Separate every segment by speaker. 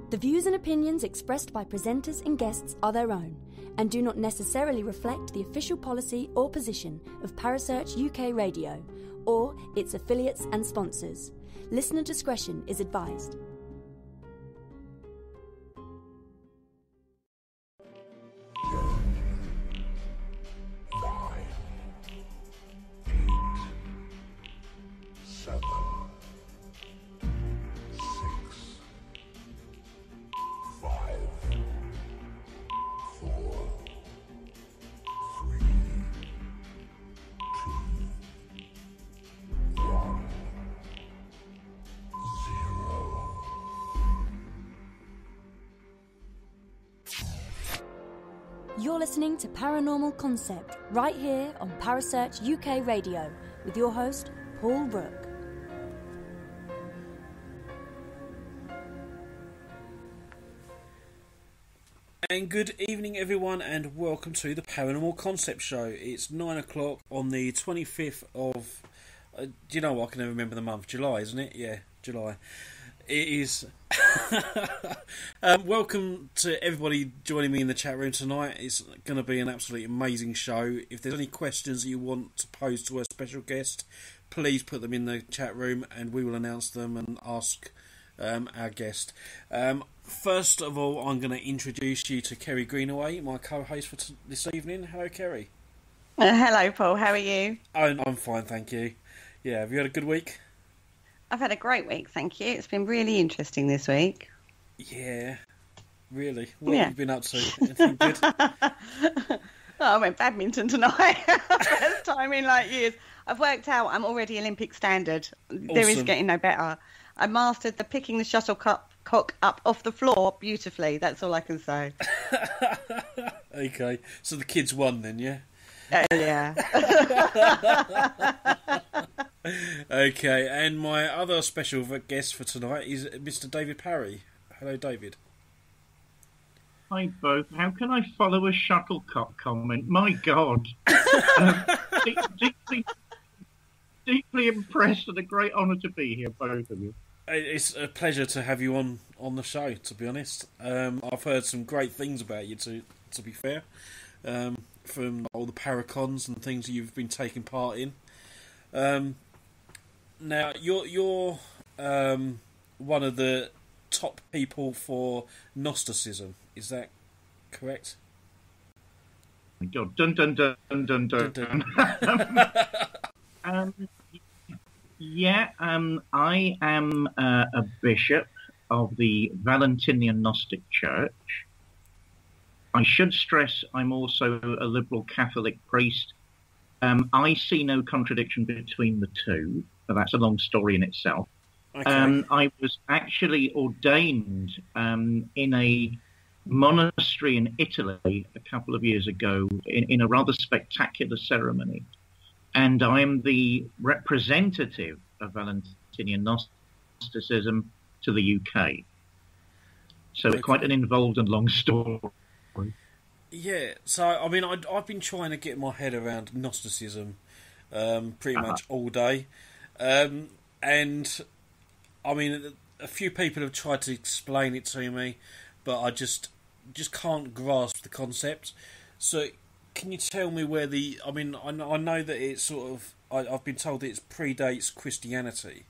Speaker 1: The views and opinions expressed by presenters and guests are their own and do not necessarily reflect the official policy or position of Parasearch UK Radio or its affiliates and sponsors. Listener discretion is advised. You're listening to Paranormal Concept right here on Parasearch UK Radio with your host, Paul Rook.
Speaker 2: And good evening, everyone, and welcome to the Paranormal Concept Show. It's 9 o'clock on the 25th of... do you know what? I can never remember the month. July, isn't it? Yeah, July. It is. Welcome to everybody joining me in the chat room tonight. It's going to be an absolutely amazing show. If there's any questions that you want to pose to a special guest, please put them in the chat room and we will announce them and ask our guest. First of all, I'm going to introduce you to Kerry Greenaway, my co-host for this evening. Hello, Kerry.
Speaker 3: Hello, Paul. How are you?
Speaker 2: I'm fine, thank you. Yeah, have you had a good week?
Speaker 3: I've had a great week, thank you. It's been really interesting this week.
Speaker 2: Yeah, really? What have you been up to? Anything good?
Speaker 3: I went badminton tonight. First time in like years. I've worked out I'm already Olympic standard. Awesome. There is getting no better. I mastered the picking the shuttlecock up off the floor beautifully. That's all I can say.
Speaker 2: Okay, so the kids won then, yeah?
Speaker 3: Yeah.
Speaker 2: Okay, and my other special guest for tonight is Mr. David Parry. Hello, David.
Speaker 4: Hi, both. How can I follow a shuttlecock comment? My God. Deeply impressed and a great honour to be here, both of you.
Speaker 2: It's a pleasure to have you on the show, to be honest. I've heard some great things about you, to be fair, from all the Paracons and things that you've been taking part in. Now, you're one of the top people for Gnosticism. Is that correct?
Speaker 4: Oh my God. Dun, dun, dun, dun, dun, dun. I am a bishop of the Valentinian Gnostic Church. I should stress I'm also a liberal Catholic priest. I see no contradiction between the two, but that's a long story in itself. Okay. I was actually ordained in a monastery in Italy a couple of years ago in a rather spectacular ceremony. And I am the representative of Valentinian Gnosticism to the UK. So it's quite an involved and long story.
Speaker 2: Yeah, so I mean, I've been trying to get my head around Gnosticism pretty much all day. And I mean, a few people have tried to explain it to me, but I just can't grasp the concept. So can you tell me where I know that it's sort of, I've been told that it predates Christianity.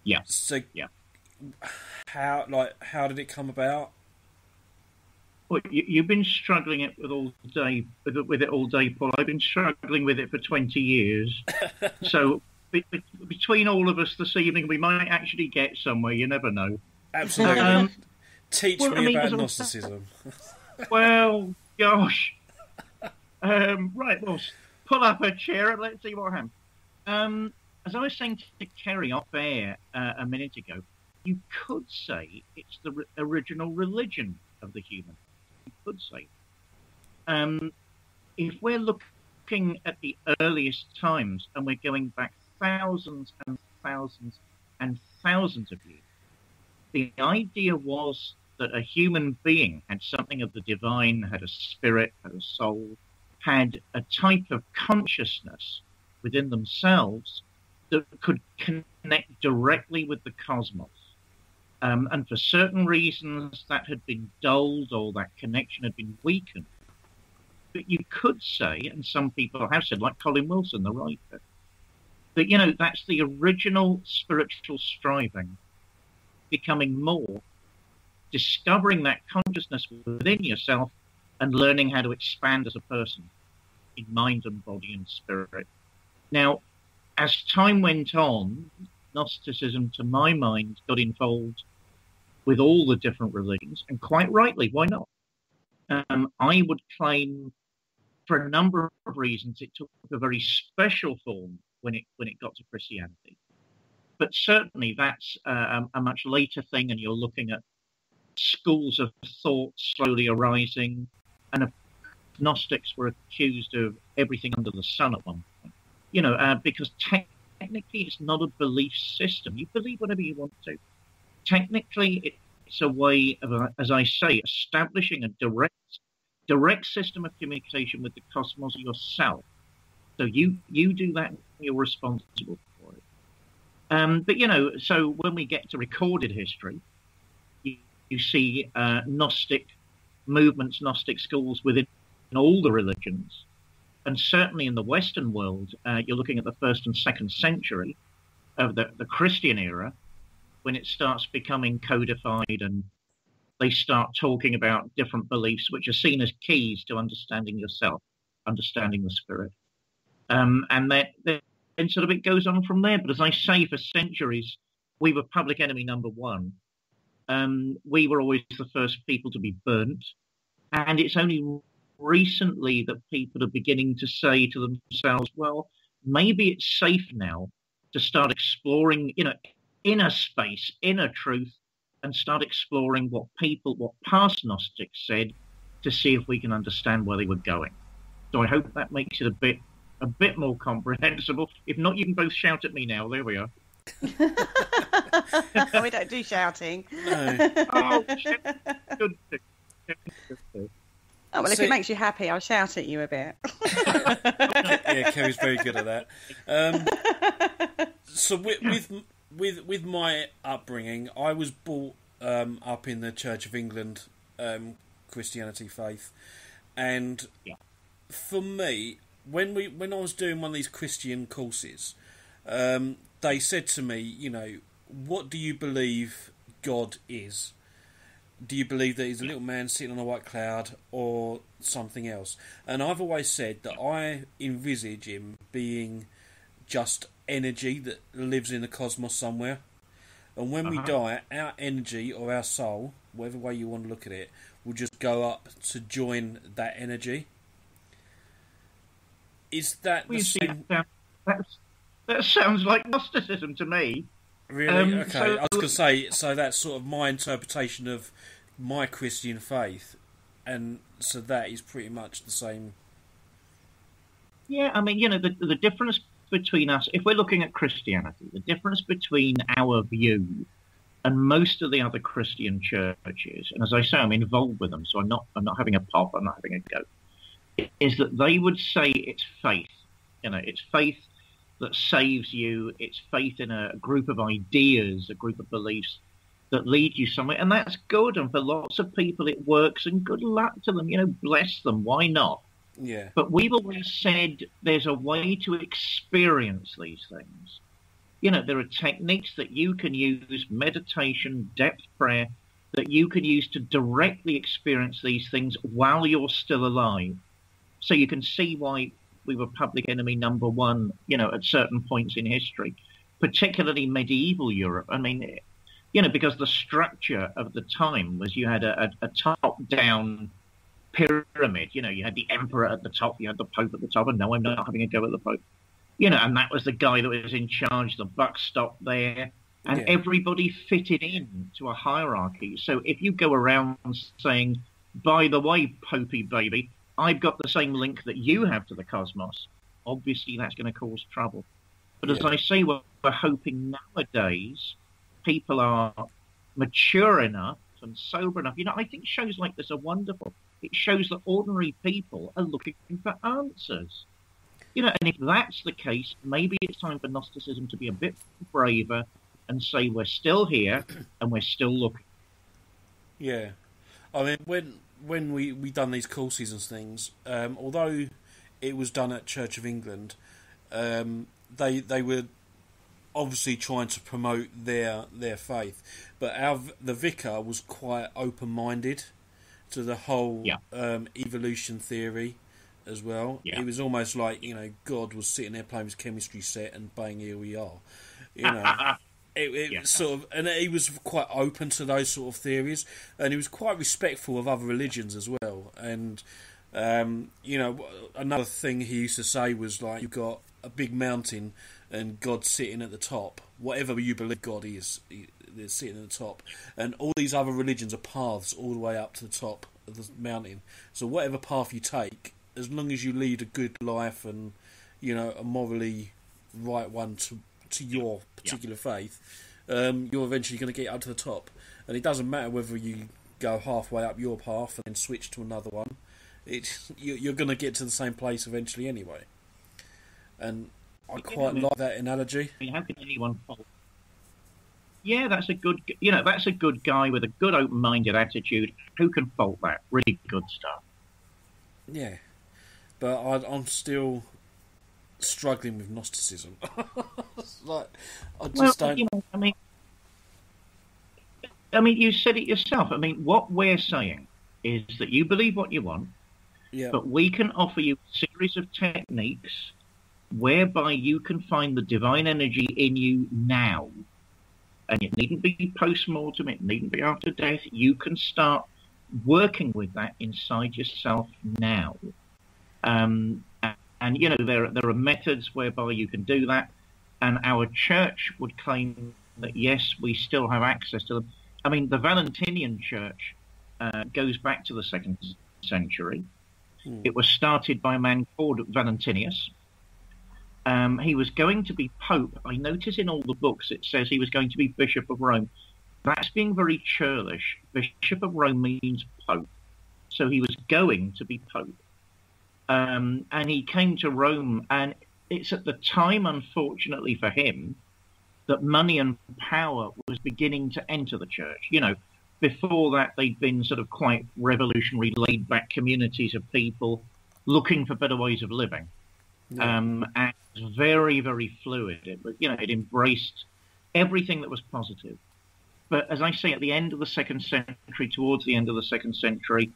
Speaker 4: Yeah.
Speaker 2: So
Speaker 4: yeah.
Speaker 2: How did it come about?
Speaker 4: Well, you've been struggling with it all day, Paul. I've been struggling with it for 20 years. So between all of us this evening, we might actually get somewhere. You never know.
Speaker 2: Absolutely. Teach me about Gnosticism.
Speaker 4: Well, gosh. Right, well, pull up a chair and let's see what happens. As I was saying to Kerry off air a minute ago, you could say it's the original religion of the human. You could say. If we're looking at the earliest times and we're going back thousands and thousands and thousands of years, the idea was that a human being had something of the divine, had a spirit, had a soul, had a type of consciousness within themselves that could connect directly with the cosmos. And for certain reasons, that had been dulled or that connection had been weakened. But you could say, and some people have said, like Colin Wilson, the writer, that, that's the original spiritual striving, becoming more, discovering that consciousness within yourself and learning how to expand as a person in mind and body and spirit. Now, as time went on, Gnosticism, to my mind, got involved with all the different religions, and quite rightly, why not? I would claim, for a number of reasons, it took a very special form when it got to Christianity. But certainly that's a much later thing, and you're looking at schools of thought slowly arising, and Gnostics were accused of everything under the sun at one point. Because technically it's not a belief system. You believe whatever you want to. Technically, it's a way of, as I say, establishing a direct system of communication with the cosmos yourself. So you do that, and you're responsible for it. But so when we get to recorded history, you see Gnostic movements, Gnostic schools within all the religions, and certainly in the Western world, you're looking at the 1st and 2nd century of the Christian era, when it starts becoming codified and they start talking about different beliefs which are seen as keys to understanding yourself, understanding the spirit. And then sort of it goes on from there. But as I say, for centuries, we were public enemy number one. We were always the first people to be burnt. And it's only recently that people are beginning to say to themselves, well, maybe it's safe now to start exploring, inner space, inner truth, and start exploring what past Gnostics said to see if we can understand where they were going. So I hope that makes it a bit more comprehensible. If not, you can both shout at me now. There we are.
Speaker 3: We don't do shouting.
Speaker 2: No.
Speaker 4: Oh, good.
Speaker 3: Oh, well, if it makes you happy, I'll shout at you a bit.
Speaker 2: Yeah, Kerry's very good at that. So with my upbringing, I was brought up in the Church of England Christianity faith, and for me, when I was doing one of these Christian courses, they said to me, what do you believe God is? Do you believe that he's a little man sitting on a white cloud or something else? And I've always said that I envisage him being just energy that lives in the cosmos somewhere. And when we die, our energy or our soul, whatever way you want to look at it, will just go up to join that energy. Is that the same?
Speaker 4: That sounds like Gnosticism to me.
Speaker 2: Really? Okay. I was going to say, so that's sort of my interpretation of my Christian faith, and so that is pretty much the same.
Speaker 4: Yeah, I mean, the difference between us, if we're looking at Christianity, the difference between our view and most of the other Christian churches, and as I say, I'm involved with them, so I'm not having a pop, I'm not having a go, is that they would say it's faith. It's faith that saves you. It's faith in a group of ideas, a group of beliefs that lead you somewhere, and that's good. And for lots of people, it works. And good luck to them. Bless them. Why not?
Speaker 2: Yeah.
Speaker 4: But we've always said there's a way to experience these things. There are techniques that you can use, meditation, depth prayer, that you can use to directly experience these things while you're still alive. So you can see why we were public enemy number one, at certain points in history, particularly medieval Europe. I mean, because the structure of the time was you had a top-down pyramid. You had the emperor at the top, you had the pope at the top, and no, I'm not having a go at the pope. And that was the guy that was in charge. The buck stopped there, and everybody fitted in to a hierarchy. So if you go around saying, by the way, popey baby, I've got the same link that you have to the cosmos, obviously that's going to cause trouble. But as I say, we're hoping nowadays people are mature enough and sober enough. I think shows like this are wonderful. It shows that ordinary people are looking for answers. And if that's the case, maybe it's time for Gnosticism to be a bit braver, and say we're still here and we're still looking.
Speaker 2: Yeah, I mean when we done these courses and things, although it was done at Church of England, they were obviously trying to promote their faith, but the vicar was quite open-minded to the whole evolution theory as well. Yeah. It was almost like, you know, God was sitting there playing his chemistry set and bang, here we are. You know, it sort of, and he was quite open to those sort of theories, and he was quite respectful of other religions as well. And you know, another thing he used to say was like, you've got a big mountain and God's sitting at the top. Whatever you believe God is, they're sitting at the top, and all these other religions are paths all the way up to the top of the mountain. So whatever path you take, as long as you lead a good life and, you know, a morally right one to your particular faith, you're eventually going to get up to the top. And it doesn't matter whether you go halfway up your path and then switch to another one. You're going to get to the same place eventually anyway. And I quite like that analogy.
Speaker 4: I mean, how can anyone fault? Yeah, that's a good guy with a good open-minded attitude. Who can fault that? Really good stuff.
Speaker 2: Yeah, but I'm still struggling with Gnosticism. Like, I just don't.
Speaker 4: You know, I mean, you said it yourself. I mean, what we're saying is that you believe what you want, but we can offer you a series of techniques whereby you can find the divine energy in you now. And it needn't be post-mortem, it needn't be after death. You can start working with that inside yourself now. And you know, there are methods whereby you can do that. And our church would claim that, yes, we still have access to them. I mean, the Valentinian church goes back to the 2nd century. It was started by a man called Valentinius. He was going to be Pope. I notice in all the books it says he was going to be Bishop of Rome. That's being very churlish. Bishop of Rome means Pope. So he was going to be Pope. And he came to Rome, and it's at the time, unfortunately for him, that money and power was beginning to enter the church. You know, before that, they'd been sort of quite revolutionary, laid-back communities of people looking for better ways of living. And it was very, very fluid. It embraced everything that was positive. But as I say, at the end of the 2nd century, towards the end of the 2nd century,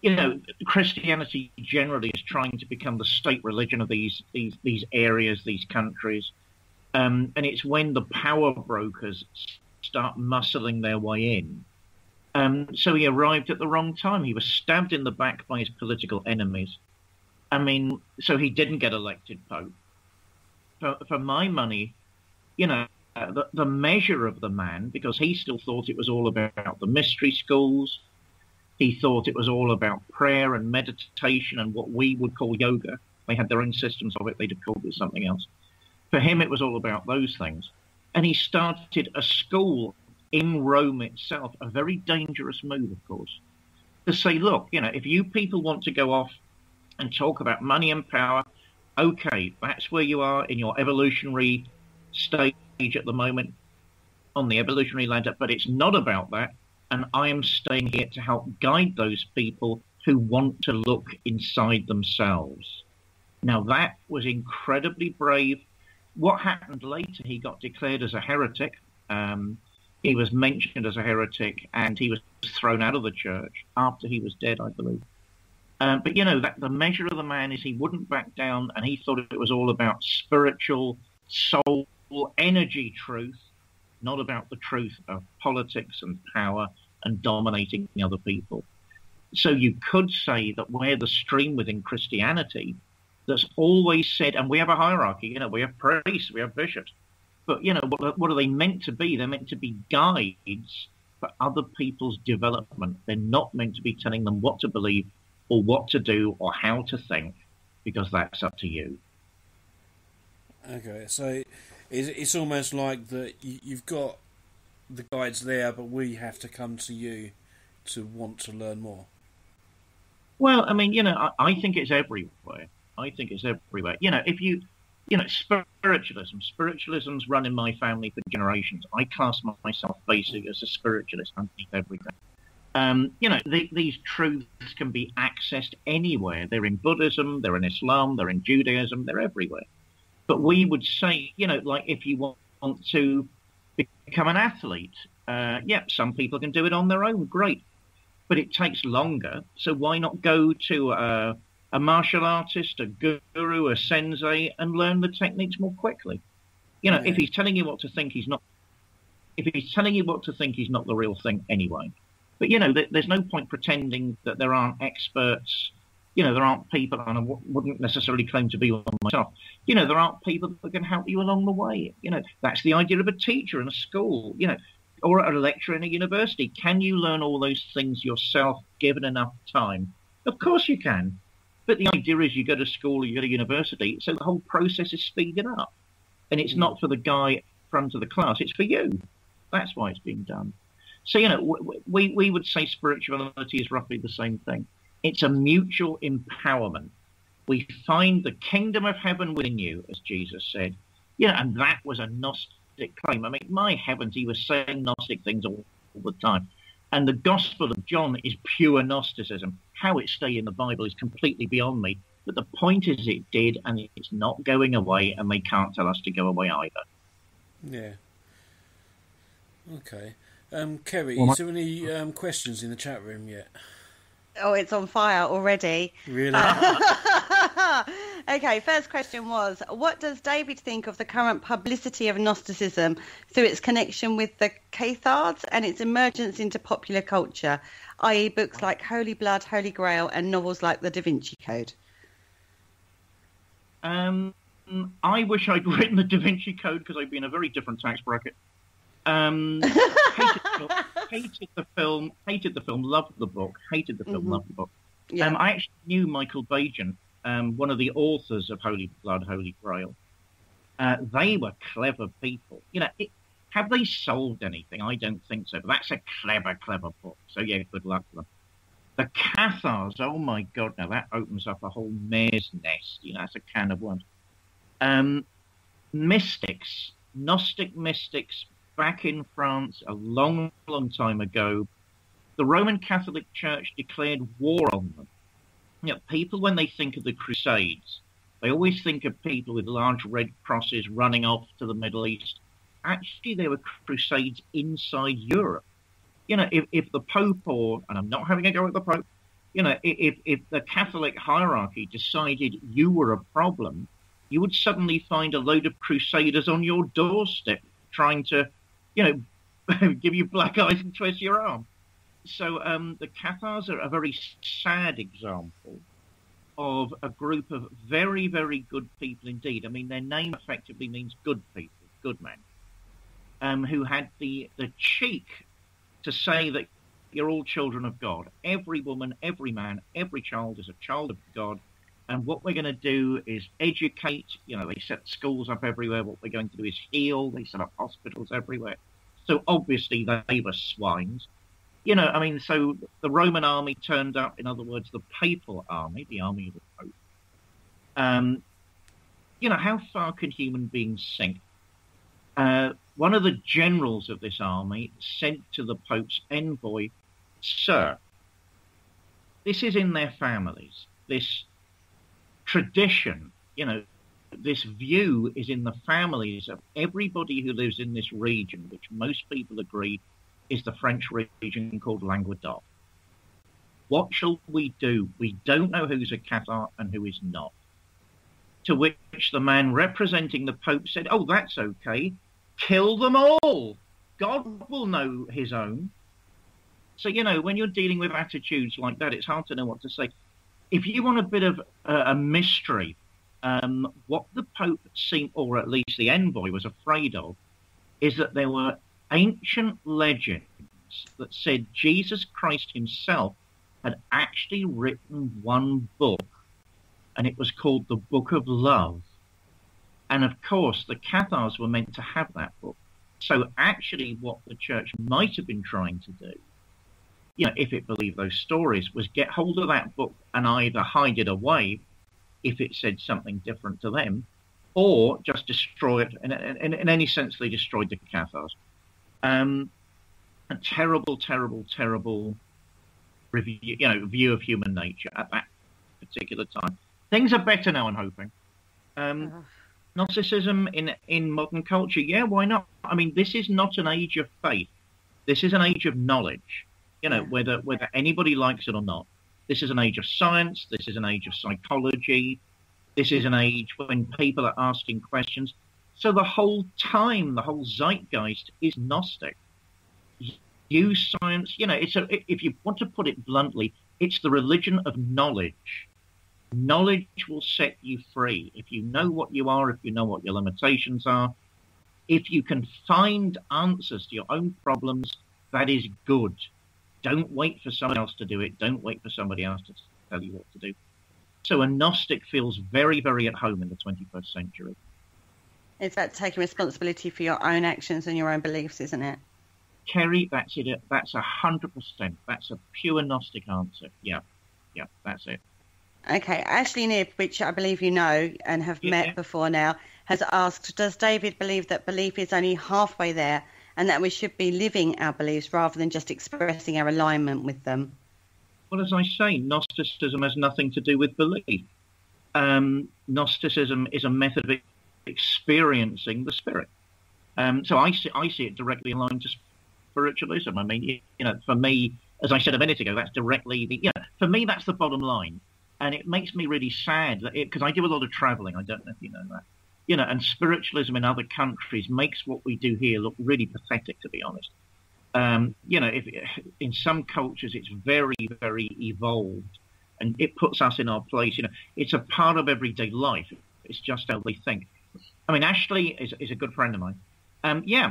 Speaker 4: you know, Christianity generally is trying to become the state religion of these areas, these countries. And it's when the power brokers start muscling their way in. So he arrived at the wrong time. He was stabbed in the back by his political enemies. I mean, so he didn't get elected Pope. For my money, you know, the measure of the man, because he still thought it was all about the mystery schools. He thought it was all about prayer and meditation and what we would call yoga. They had their own systems of it. They'd have called it something else. For him, it was all about those things. And he started a school in Rome itself, a very dangerous move, of course, to say, look, you know, if you people want to go off and talk about money and power, okay, that's where you are in your evolutionary stage at the moment on the evolutionary ladder, but it's not about that. And I am staying here to help guide those people who want to look inside themselves. Now, that was incredibly brave. What happened later, he got declared as a heretic. He was mentioned as a heretic, and he was thrown out of the church after he was dead, I believe. But, you know, that the measure of the man is he wouldn't back down, and he thought it was all about spiritual, soul, energy truth, not about the truth of politics and power and dominating other people. So you could say that we're the stream within Christianity that's always said, and we have a hierarchy, you know, we have priests, we have bishops, but, you know, what are they meant to be? They're meant to be guides for other people's development. They're not meant to be telling them what to believe or what to do or how to think, because that's up to you.
Speaker 2: Okay, so it's almost like that you've got the guides there, but we have to come to you to want to learn more. Well,
Speaker 4: I mean, you know, I think it's everywhere. I think it's everywhere. You know, if you Spiritualism's run in my family for generations. I class myself basically as a spiritualist underneath everything. These truths can be accessed anywhere. They're in Buddhism, they're in Islam, they're in Judaism, they're everywhere. But we would say, like if you want to become an athlete, some people can do it on their own, great. But it takes longer, so why not go to a martial artist, a guru, a sensei, and learn the techniques more quickly? If he's telling you what to think, he's not. If he's telling you what to think, he's not the real thing anyway. But there's no point pretending that there aren't experts. There aren't people, and I wouldn't necessarily claim to be one myself. There aren't people that can help you along the way. That's the idea of a teacher in a school. Or a lecturer in a university. Can you learn all those things yourself, given enough time? Of course you can. But the idea is you go to school or you go to university, so the whole process is speeded up. And it's not for the guy in front of the class, it's for you. That's why it's being done. So, we would say spirituality is roughly the same thing. It's a mutual empowerment. We find the kingdom of heaven within you, as Jesus said. And that was a Gnostic claim. I mean, my heavens, he was saying Gnostic things all the time. And the Gospel of John is pure Gnosticism. How it stayed in the Bible is completely beyond me. But the point is it did, and it's not going away, and they can't tell us to go away either.
Speaker 2: Yeah. Okay. Kerry, is there any questions in the chat room yet?
Speaker 3: Oh, it's on fire already.
Speaker 2: Really?
Speaker 3: Okay, first question was, what does David think of the current publicity of Gnosticism through its connection with the Cathars and its emergence into popular culture, i.e. books like Holy Blood, Holy Grail, and novels like The Da Vinci Code?
Speaker 4: I wish I'd written The Da Vinci Code because I'd be in a very different tax bracket. Hated the film, loved the book. Hated the film, loved the book. Yeah. I actually knew Michael Bajan, one of the authors of Holy Blood, Holy Grail. They were clever people. Have they solved anything? I don't think so. But that's a clever book. So yeah, good luck to them. The Cathars, oh my God, now that opens up a whole mare's nest. That's a can of worms. Mystics, Gnostic mystics, back in France a long, long time ago, the Roman Catholic Church declared war on them. People, when they think of the Crusades, they always think of people with large red crosses running off to the Middle East. Actually, there were crusades inside Europe. If the Pope and I'm not having a go at the Pope, if the Catholic hierarchy decided you were a problem, you would suddenly find a load of crusaders on your doorstep trying to give you black eyes and twist your arm. So the Cathars are a very sad example of a group of very, very good people indeed. I mean, their name effectively means good people, good men, who had the cheek to say that you're all children of God. Every woman, every man, every child is a child of God. And what we're going to do is educate. They set schools up everywhere. What we're going to do is heal. They set up hospitals everywhere. So obviously they were swines. So the Roman army turned up, in other words, the papal army, the army of the Pope. How far can human beings sink? One of the generals of this army said to the Pope's envoy, "Sir, this is in their families. This tradition, this view is in the families of everybody who lives in this region, which most people agree is the French region called Languedoc. What shall we do? We don't know who's a Cathar and who is not." To which the man representing the Pope said, "Oh, that's okay. Kill them all. God will know his own." So, when you're dealing with attitudes like that, it's hard to know what to say. If you want a bit of a mystery, what the Pope seemed, or at least the envoy was afraid of, is that there were ancient legends that said Jesus Christ himself had actually written one book, and it was called the Book of Love. And of course, the Cathars were meant to have that book. So actually what the church might have been trying to do, if it believed those stories, was get hold of that book and either hide it away if it said something different to them, or just destroy it. In any sense, they destroyed the Cathars. A terrible, terrible, terrible view of human nature at that particular time. Things are better now, I'm hoping. Gnosticism in modern culture, yeah, why not? I mean, this is not an age of faith. This is an age of knowledge. Whether anybody likes it or not. This is an age of science. This is an age of psychology. This is an age when people are asking questions. So the whole time, the whole zeitgeist is Gnostic. Use science. If you want to put it bluntly, it's the religion of knowledge. Knowledge will set you free. If you know what you are, if you know what your limitations are, if you can find answers to your own problems, that is good. Don't wait for someone else to do it. Don't wait for somebody else to tell you what to do. So a Gnostic feels very, very at home in the 21st century.
Speaker 3: It's about taking responsibility for your own actions and your own beliefs, isn't it?
Speaker 4: Kerry, that's it. That's 100%. That's a pure Gnostic answer. Yeah, that's it.
Speaker 3: Okay, Ashley Nibb, which I believe you know and have met before now, has asked, does David believe that belief is only halfway there and that we should be living our beliefs rather than just expressing our alignment with them?
Speaker 4: Well, as I say, Gnosticism has nothing to do with belief. Gnosticism is a method of experiencing the spirit. So I see it directly aligned to spiritualism. I mean, for me, as I said a minute ago, that's directly for me, that's the bottom line. And it makes me really sad because I do a lot of traveling. I don't know if you know that. And spiritualism in other countries makes what we do here look really pathetic, to be honest. If in some cultures it's very, very evolved and it puts us in our place. It's a part of everyday life. It's just how they think. I mean, Ashley is a good friend of mine.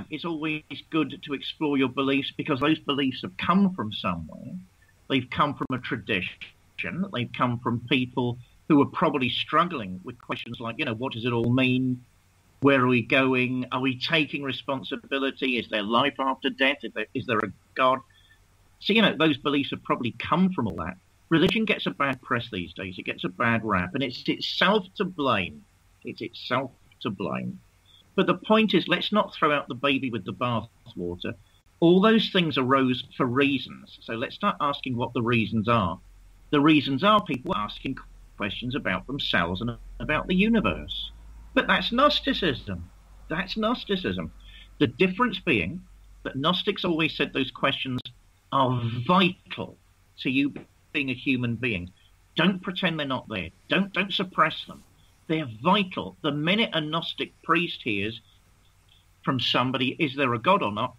Speaker 4: It's always good to explore your beliefs because those beliefs have come from somewhere. They've come from a tradition. They've come from people who are probably struggling with questions like, what does it all mean? Where are we going? Are we taking responsibility? Is there life after death? Is there a God? So, those beliefs have probably come from all that. Religion gets a bad press these days. It gets a bad rap, and it's itself to blame. It's itself to blame. But the point is, let's not throw out the baby with the bathwater. All those things arose for reasons. So let's start asking what the reasons are. The reasons are people asking questions about themselves and about the universe. But that's Gnosticism. That's Gnosticism. The difference being that Gnostics always said those questions are vital to you being a human being. Don't pretend they're not there. Don't suppress them. They're vital. The minute a Gnostic priest hears from somebody, is there a God or not?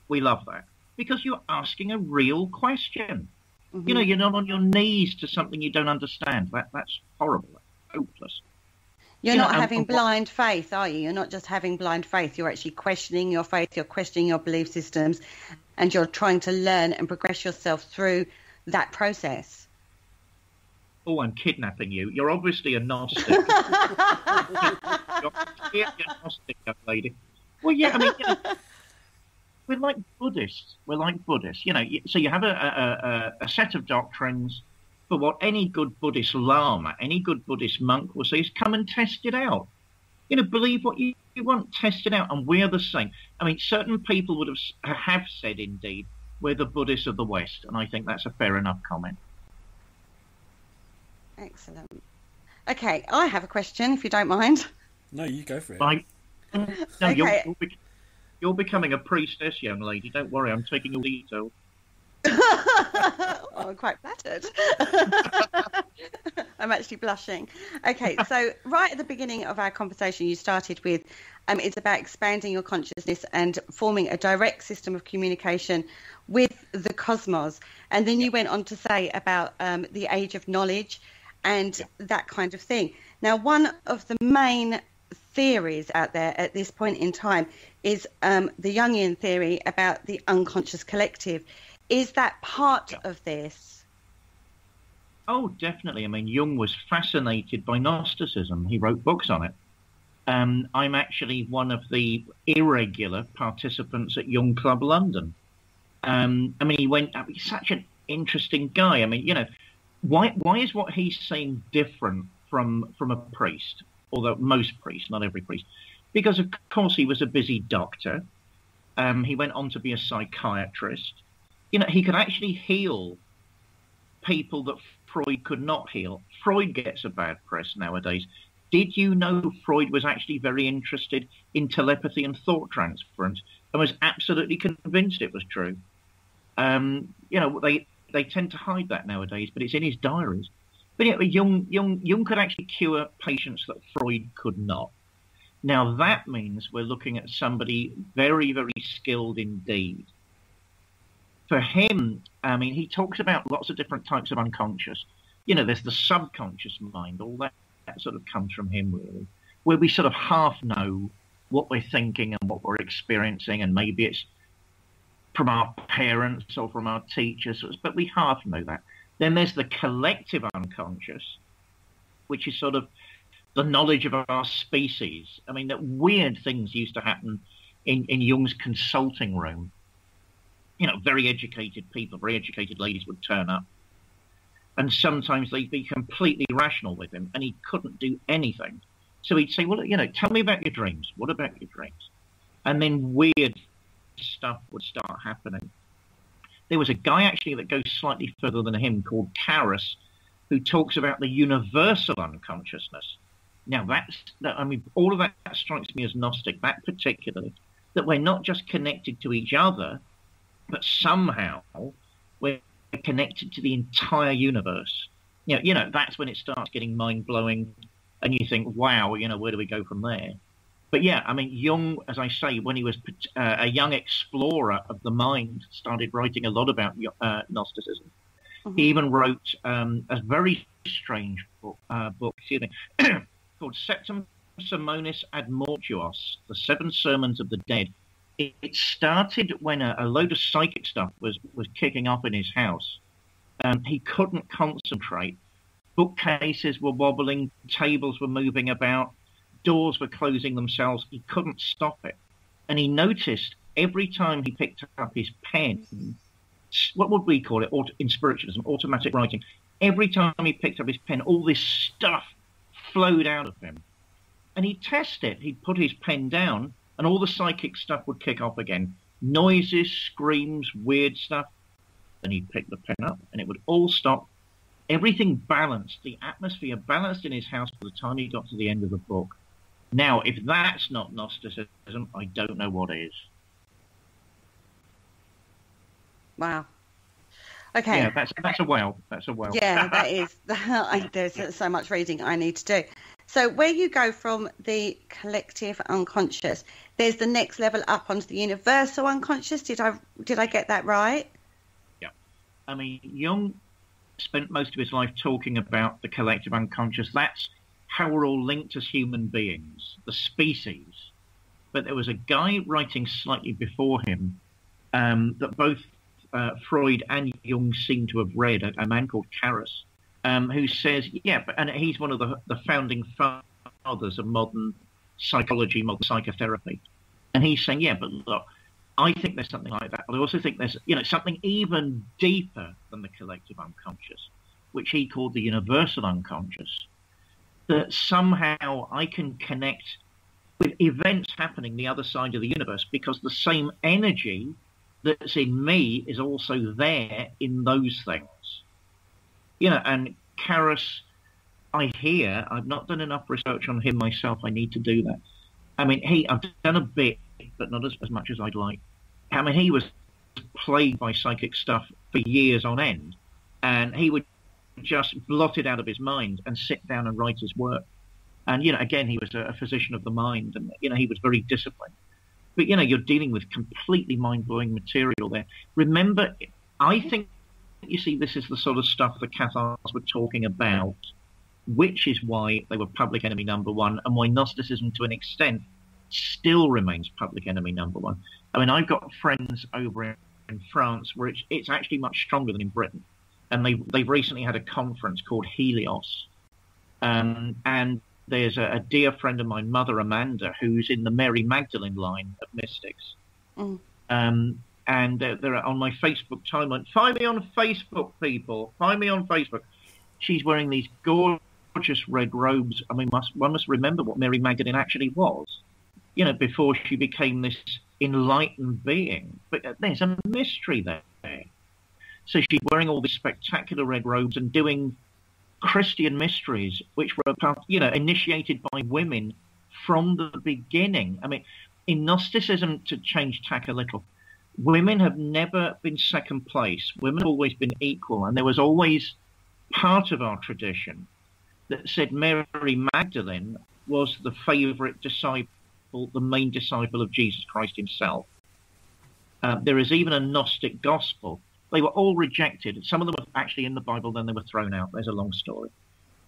Speaker 4: We love that. Because you're asking a real question. Mm-hmm. You're not on your knees to something you don't understand. That's horrible. That's hopeless.
Speaker 3: You're not having blind faith, are you? You're not just having blind faith. You're actually questioning your faith. You're questioning your belief systems. And you're trying to learn and progress yourself through that process.
Speaker 4: Oh, I'm kidnapping you. You're obviously a Gnostic. You're a Gnostic, young lady. Well, yeah, I mean, we're like Buddhists. So you have a set of doctrines. But what any good Buddhist Lama, any good Buddhist monk will say is come and test it out. Believe what you want, test it out, and we're the same. I mean, certain people would have said, indeed, we're the Buddhists of the West, and I think that's a fair enough comment.
Speaker 3: Excellent. Okay, I have a question, if you don't mind.
Speaker 2: No, you go for it.
Speaker 4: Okay. You're becoming a priestess, young lady. Don't worry, I'm taking your details.
Speaker 3: I'm quite flattered. I'm actually blushing. Okay, so right at the beginning of our conversation, you started with it's about expanding your consciousness and forming a direct system of communication with the cosmos. And then you went on to say about the age of knowledge and that kind of thing. Now, one of the main theories out there at this point in time is the Jungian theory about the unconscious collective. Is that part of this?
Speaker 4: Oh, definitely. I mean, Jung was fascinated by Gnosticism. He wrote books on it. I'm actually one of the irregular participants at Jung Club London. I mean, he's such an interesting guy. I mean, why is what he's saying different from a priest? although most priests, not every priest, because of course he was a busy doctor. He went on to be a psychiatrist. He could actually heal people that Freud could not heal. Freud gets a bad press nowadays. Did you know Freud was actually very interested in telepathy and thought transference and was absolutely convinced it was true? They tend to hide that nowadays, but it's in his diaries. But Jung could actually cure patients that Freud could not. Now that means we're looking at somebody very, very skilled indeed. For him, he talks about lots of different types of unconscious. There's the subconscious mind, all that sort of comes from him, really, where we sort of half know what we're thinking and what we're experiencing, and maybe it's from our parents or from our teachers, but we half know that. Then there's the collective unconscious, which is sort of the knowledge of our species. That weird things used to happen in Jung's consulting room. Very educated people, very educated ladies would turn up. And sometimes they'd be completely rational with him, and he couldn't do anything. So he'd say, well, tell me about your dreams. What about your dreams? And then weird stuff would start happening. There was a guy, actually, that goes slightly further than him called Carus, who talks about the universal unconsciousness. Now, all of that strikes me as Gnostic, that particularly, that we're not just connected to each other, but somehow we're connected to the entire universe. That's when it starts getting mind-blowing, and you think, wow, where do we go from there? But Jung, as I say, when he was a young explorer of the mind, started writing a lot about Gnosticism. Mm-hmm. He even wrote a very strange book called Septem Sermonis ad Mortuos, the Seven Sermons of the Dead. It started when a load of psychic stuff was kicking off in his house. He couldn't concentrate. Bookcases were wobbling, tables were moving about, doors were closing themselves. He couldn't stop it. And he noticed every time he picked up his pen, what would we call it in spiritualism, automatic writing, every time he picked up his pen, all this stuff flowed out of him. And he'd test it. He'd put his pen down, and all the psychic stuff would kick off again. Noises, screams, weird stuff. Then he'd pick the pen up, and it would all stop. Everything balanced, the atmosphere balanced in his house by the time he got to the end of the book. Now, if that's not Gnosticism, I don't know what is.
Speaker 3: Wow. Okay.
Speaker 4: Yeah, that's a wow. That's a wow.
Speaker 3: Yeah, that is. There's so much reading I need to do. So where you go from the collective unconscious, there's the next level up onto the universal unconscious. Did I get that right?
Speaker 4: Yeah. Jung spent most of his life talking about the collective unconscious. That's how we're all linked as human beings, the species. But there was a guy writing slightly before him that both Freud and Jung seem to have read, a man called Carus, who says, and he's one of the founding fathers of modern psychology, modern psychotherapy. And he's saying, but look, I think there's something like that, but I also think there's, something even deeper than the collective unconscious, which he called the universal unconscious, that somehow I can connect with events happening the other side of the universe because the same energy that's in me is also there in those things. And Carus, I've not done enough research on him myself. I need to do that. I've done a bit, but not as much as I'd like. He was plagued by psychic stuff for years on end, and he would just blot it out of his mind and sit down and write his work. And, again, he was a physician of the mind, and, he was very disciplined. But, you're dealing with completely mind-blowing material there. Remember, I think, you see, this is the sort of stuff the Cathars were talking about, which is why they were public enemy number one, and why Gnosticism, to an extent, still remains public enemy number one. I've got friends over in France where it's actually much stronger than in Britain. And they've recently had a conference called Helios. And there's a dear friend of mine, Mother Amanda, who's in the Mary Magdalene line of mystics. Mm. And they're on my Facebook timeline. Find me on Facebook, people. Find me on Facebook. She's wearing these gorgeous gorgeous red robes. I mean, one must remember what Mary Magdalene actually was, before she became this enlightened being. But there's a mystery there. So she's wearing all these spectacular red robes and doing Christian mysteries, which were, initiated by women from the beginning. I mean, in Gnosticism, to change tack a little, women have never been second place. Women have always been equal, and there was always part of our tradition that said Mary Magdalene was the favourite disciple, the main disciple of Jesus Christ himself. There is even a Gnostic gospel. They were all rejected. Some of them were actually in the Bible, then they were thrown out. There's a long story.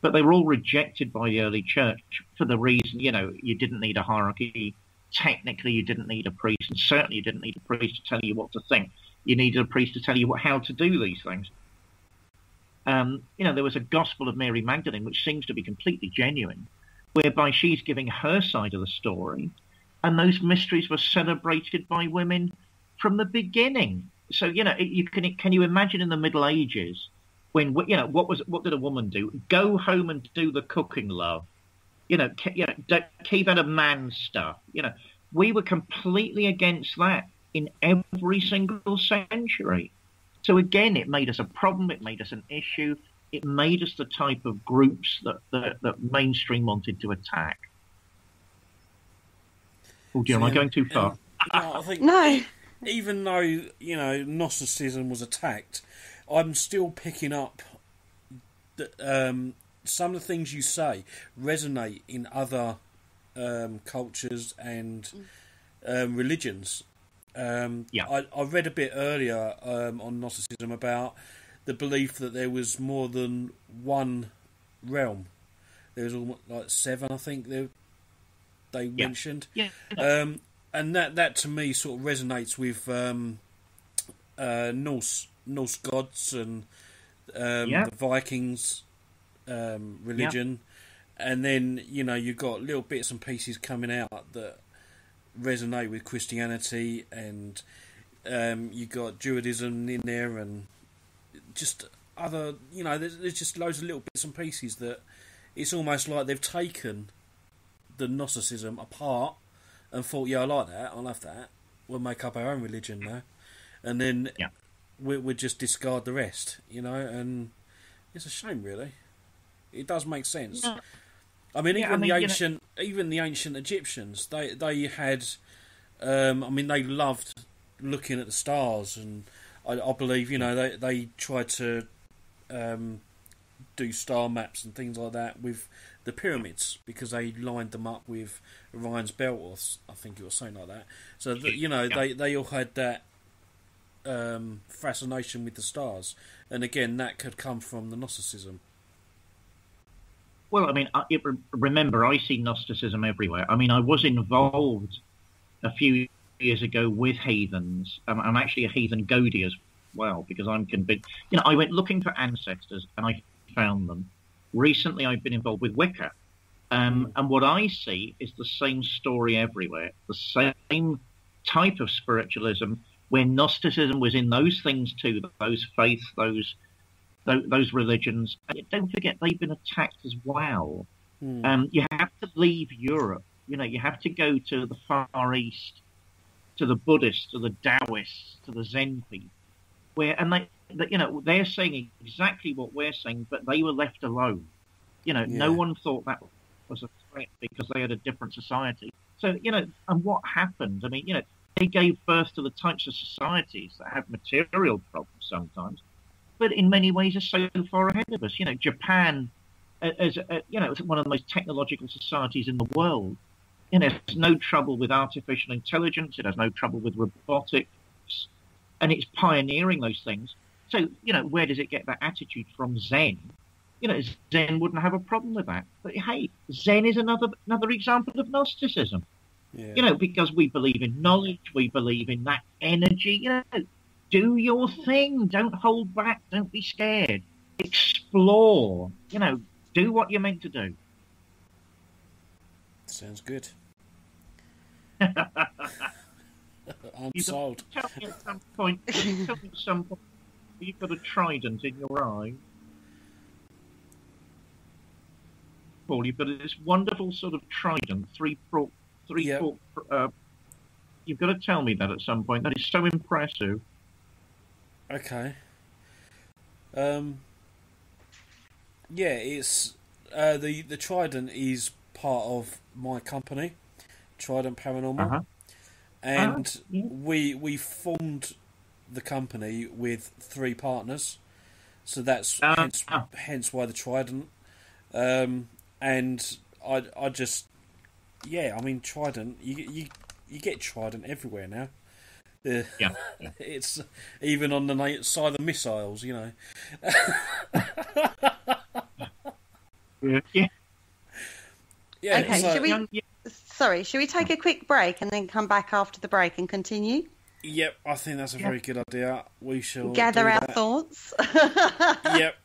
Speaker 4: But they were all rejected by the early church for the reason, you didn't need a hierarchy. Technically, you didn't need a priest, and certainly you didn't need a priest to tell you what to think. You needed a priest to tell you how to do these things. There was a Gospel of Mary Magdalene, which seems to be completely genuine, whereby she's giving her side of the story, and those mysteries were celebrated by women from the beginning. So, can you imagine in the Middle Ages when, what did a woman do? Go home and do the cooking, love. Keep out of man's stuff. We were completely against that in every single century. So again, it made us a problem. It made us an issue. It made us the type of groups that mainstream wanted to attack. Oh dear, am I going too far?
Speaker 2: No, I think
Speaker 3: No.
Speaker 2: Even though, Gnosticism was attacked, I'm still picking up that some of the things you say resonate in other cultures and religions. I read a bit earlier on Gnosticism about the belief that there was more than one realm. There was almost like 7, I think they mentioned.
Speaker 4: Yeah.
Speaker 2: And that to me sort of resonates with Norse gods and the Vikings religion, and then you've got little bits and pieces coming out that resonate with Christianity, and you got Judaism in there, and just other there's just loads of little bits and pieces that it's almost like they've taken the Gnosticism apart and thought, I like that, I'll have that, we'll make up our own religion now, and then we'll just discard the rest, and it's a shame, really. It does make sense. Yeah. I mean, even the ancient Egyptians, they had, they loved looking at the stars, and I believe, they tried to do star maps and things like that with the pyramids, because they lined them up with Orion's belt, or I think it was something like that. So they all had that fascination with the stars, and again, that could come from the Gnosticism.
Speaker 4: Well, I mean, remember, I see Gnosticism everywhere. I mean, I was involved a few years ago with heathens. I'm actually a heathen Godi as well, because I'm convinced. I went looking for ancestors and I found them. Recently, I've been involved with Wicca. And what I see is the same story everywhere, the same type of spiritualism, where Gnosticism was in those things too, those faiths, those religions. And don't forget, they've been attacked as well. You have to leave Europe. You have to go to the Far East, to the Buddhists, to the Taoists, to the Zen people, they're saying exactly what we're saying, but they were left alone. No one thought that was a threat because they had a different society. So, and what happened? I mean, they gave birth to the types of societies that have material problems sometimes, but in many ways are so far ahead of us. Japan, as it's one of the most technological societies in the world. It has no trouble with artificial intelligence. It has no trouble with robotics, and it's pioneering those things. So, where does it get that attitude from? Zen? Zen wouldn't have a problem with that. But hey, Zen is another example of Gnosticism. Yeah. Because we believe in knowledge, we believe in that energy. Do your thing. Don't hold back. Don't be scared. Explore. Do what you're meant to do.
Speaker 2: Sounds good. I'm sold.
Speaker 4: Tell me at some point. You've got a trident in your eye. Paul, you've got this wonderful sort of trident, three fork. You've got to tell me that at some point. That is so impressive.
Speaker 2: Okay. Yeah, it's the trident is part of my company, Trident Paranormal, and we formed the company with 3 partners, so that's hence why the trident. And I just, yeah, I mean, trident. You get trident everywhere now.
Speaker 4: Yeah.
Speaker 2: It's even on the side of missiles, you know.
Speaker 4: Yeah.
Speaker 2: Yeah.
Speaker 3: Okay.
Speaker 2: So,
Speaker 3: Should we take a quick break and then come back after the break and continue?
Speaker 2: Yep, I think that's a very good idea. We shall
Speaker 3: gather our thoughts.
Speaker 2: Yep,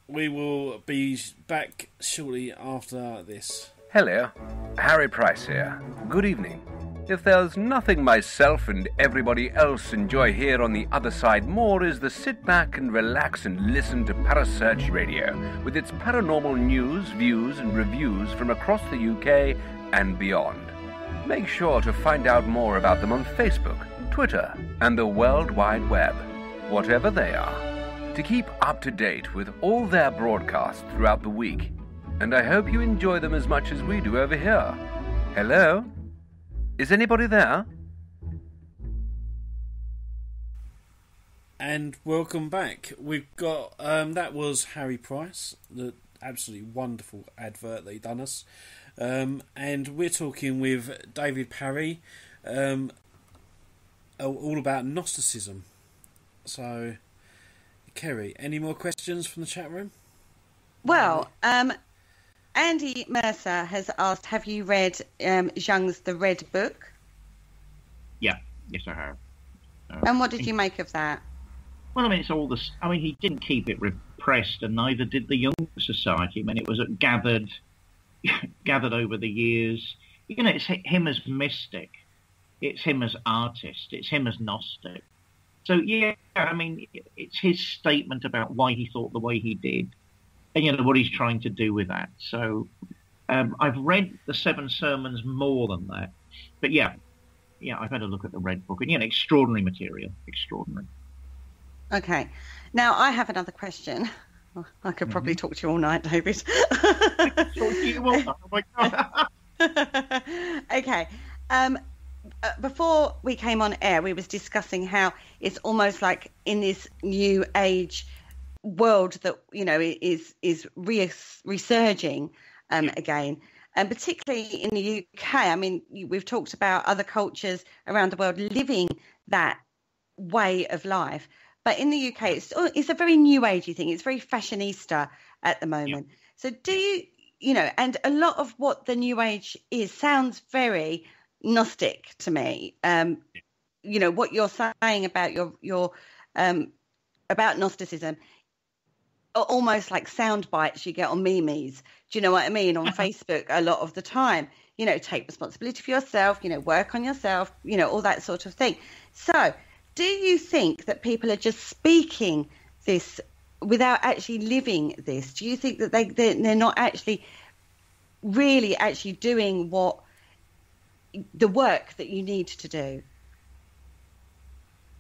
Speaker 2: we will be back shortly after this.
Speaker 5: Hello, Harry Price here. Good evening. If there's nothing myself and everybody else enjoy here on the other side more is the sit back and relax and listen to Parasearch Radio with its paranormal news, views and reviews from across the UK and beyond. Make sure to find out more about them on Facebook, Twitter and the World Wide Web, whatever they are, to keep up to date with all their broadcasts throughout the week. And I hope you enjoy them as much as we do over here. Hello? Is anybody there?
Speaker 2: And welcome back. We've got that was Harry Price, the absolutely wonderful advert that he done us, and we're talking with David Parry, all about Gnosticism. So, Kerry, any more questions from the chat room?
Speaker 3: Well, Andy Mercer has asked, have you read Jung's The Red Book?
Speaker 4: Yeah, yes I have.
Speaker 3: And what did you make of that?
Speaker 4: Well, I mean, it's all this. I mean, he didn't keep it repressed, and neither did the Young Society. I mean, it was gathered over the years. You know, it's him as mystic, it's him as artist, it's him as Gnostic. So yeah, I mean, it's his statement about why he thought the way he did, and you know what he's trying to do with that. So I've read the 7 sermons more than that, but yeah, I've had a look at the Red Book, and extraordinary material, extraordinary.
Speaker 3: Okay. Now, I have another question. I could probably talk to you all night, David.
Speaker 4: Oh my God.
Speaker 3: Okay. Before we came on air, we was discussing how it's almost like in this new age world that, is resurging again. And particularly in the UK, I mean, we've talked about other cultures around the world living that way of life. But in the UK, it's a very new agey thing. It's very fashionista at the moment. Yeah. So do you, and a lot of what the new age is sounds very Gnostic to me. What you're saying about your about Gnosticism, almost like sound bites you get on memes. Do you know what I mean? On Facebook a lot of the time. Take responsibility for yourself, work on yourself, all that sort of thing. So do you think that people are just speaking this without actually living this? Do you think that they're not actually really actually doing the work that you need to do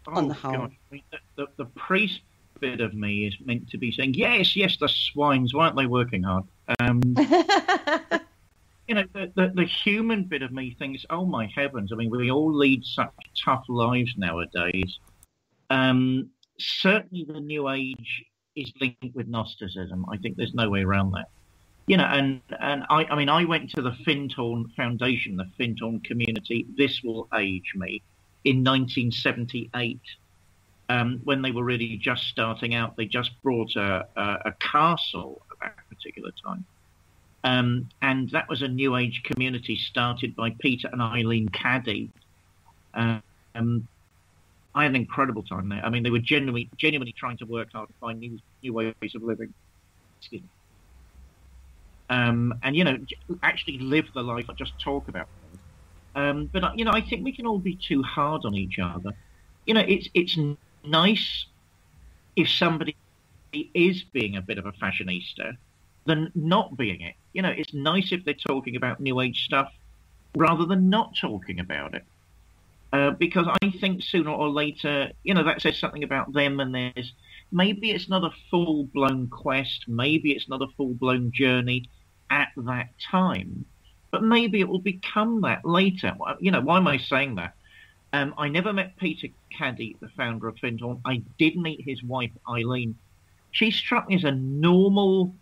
Speaker 3: on the whole?
Speaker 4: God. I mean, the priest bit of me is meant to be saying, yes, the swines, why aren't they working hard? The human bit of me thinks, oh my heavens, I mean, we all lead such tough lives nowadays. Certainly the New Age is linked with Gnosticism. I think there's no way around that. And I went to the Findhorn Foundation, the Findhorn community, This Will Age Me, in 1978. When they were really just starting out, they just brought a castle at that particular time. And that was a New Age community started by Peter and Eileen Caddy. I had an incredible time there. I mean, they were genuinely trying to work hard to find new ways of living. Excuse me. And, actually live the life, not just talk about it. But, I think we can all be too hard on each other. It's nice if somebody is being a bit of a fashionista, than not being it. You know, it's nice if they're talking about New Age stuff rather than not talking about it. Because I think sooner or later, you know, that says something about them, and maybe it's not a full-blown quest, maybe it's not a full-blown journey at that time, but maybe it will become that later. You know, why am I saying that? I never met Peter Caddy, the founder of Findhorn. I did meet his wife, Eileen. She struck me as a normal